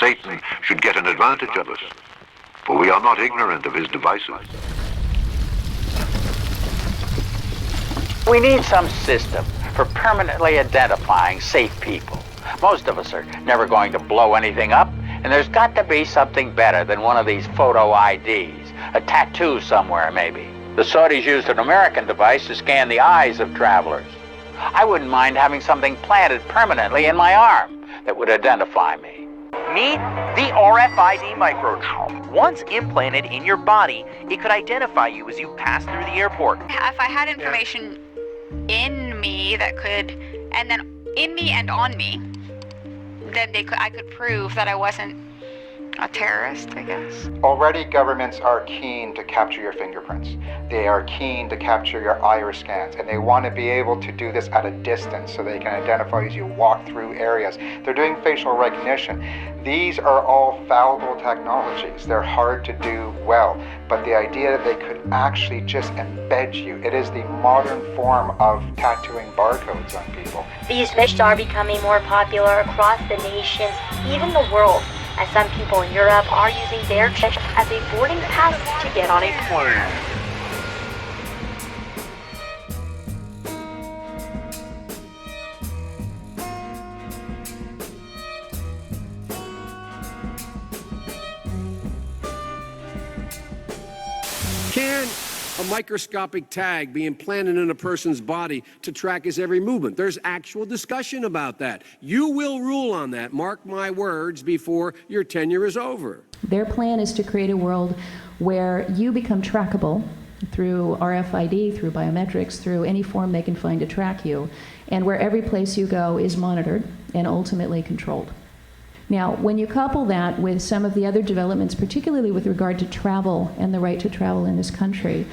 Satan should get an advantage of us, for we are not ignorant of his devices. We need some system for permanently identifying safe people. Most of us are never going to blow anything up, and there's got to be something better than one of these photo IDs, a tattoo somewhere maybe. The Saudis used an American device to scan the eyes of travelers. I wouldn't mind having something planted permanently in my arm that would identify me. Meet the RFID microchip. Once implanted in your body, it could identify you as you pass through the airport. If I had information in me that could, and then in me and on me, then I could prove that I wasn't a terrorist, I guess. Already governments are keen to capture your fingerprints. They are keen to capture your iris scans, and they want to be able to do this at a distance so they can identify as you walk through areas. They're doing facial recognition. These are all fallible technologies. They're hard to do well, but the idea that they could actually just embed you, it is the modern form of tattooing barcodes on people. These missions are becoming more popular across the nation, even the world, as some people in Europe are using their chip as a boarding pass to get on a plane. Can a microscopic tag be implanted in a person's body to track his every movement? There's actual discussion about that. You will rule on that, mark my words, before your tenure is over. Their plan is to create a world where you become trackable through RFID, through biometrics, through any form they can find to track you, and where every place you go is monitored and ultimately controlled. Now, when you couple that with some of the other developments, particularly with regard to travel and the right to travel in this country,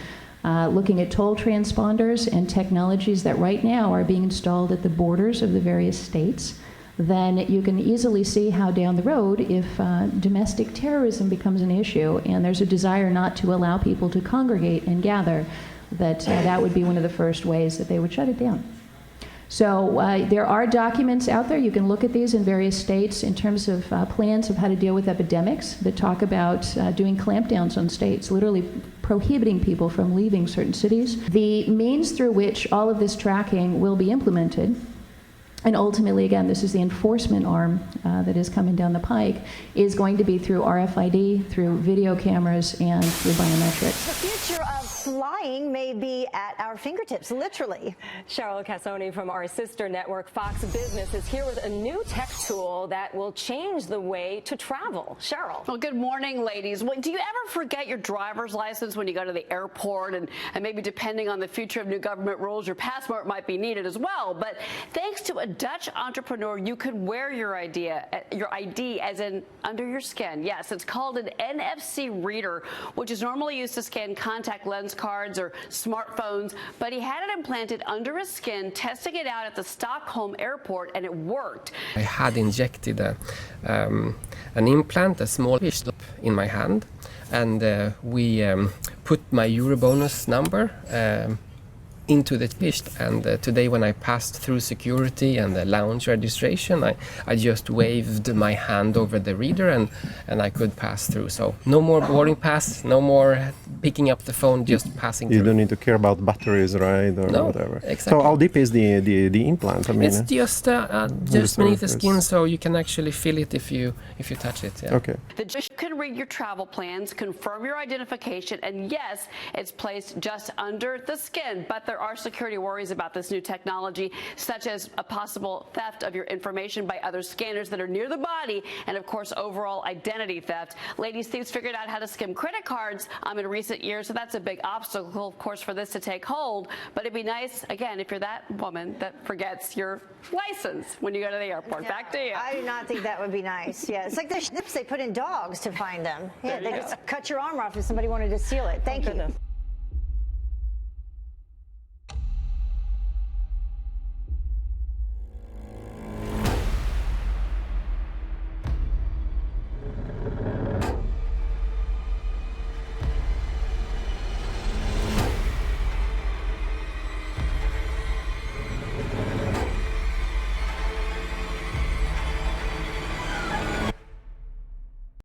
looking at toll transponders and technologies that right now are being installed at the borders of the various states, then you can easily see how down the road, if domestic terrorism becomes an issue and there's a desire not to allow people to congregate and gather, that that would be one of the first ways that they would shut it down. So there are documents out there. You can look at these in various states in terms of plans of how to deal with epidemics that talk about doing clampdowns on states, literally prohibiting people from leaving certain cities. The means through which all of this tracking will be implemented, and ultimately, again, this is the enforcement arm that is coming down the pike, is going to be through RFID, through video cameras, and through biometrics. The future of flying may be at our fingertips, literally. Cheryl Casoni from our sister network, Fox Business, is here with a new tech tool that will change the way to travel. Cheryl. Well, good morning, ladies. Well, do you ever forget your driver's license when you go to the airport? And maybe depending on the future of new government rules, your passport might be needed as well. But thanks to a Dutch entrepreneur, you could wear your ID as in under your skin. Yes, it's called an NFC reader, which is normally used to scan contact lens cards or smartphones, but he had it implanted under his skin, testing it out at the Stockholm airport, and it worked. I had injected an implant, a small chip in my hand, and we put my EuroBonus number into the chip, and today when I passed through security and the lounge registration, I just waved my hand over the reader and I could pass through. So no more boarding pass, no more picking up the phone, just passing through. You don't need to care about batteries, right, or no, whatever. Exactly. So how deep is the implant? I mean, it's just beneath the skin, so you can actually feel it if you touch it. Yeah. Okay. The chip can read your travel plans, confirm your identification, and yes, it's placed just under the skin, but there are security worries about this new technology, such as a possible theft of your information by other scanners that are near the body, and of course overall identity theft. Ladies, thieves figured out how to skim credit cards in recent years, so that's a big obstacle, of course, for this to take hold. But it'd be nice, again, if you're that woman that forgets your license when you go to the airport. No, back to you. I do not think that would be nice. Yeah, it's like the snips they put in dogs to find them. Yeah, they just cut your arm off if somebody wanted to steal it. Thank you.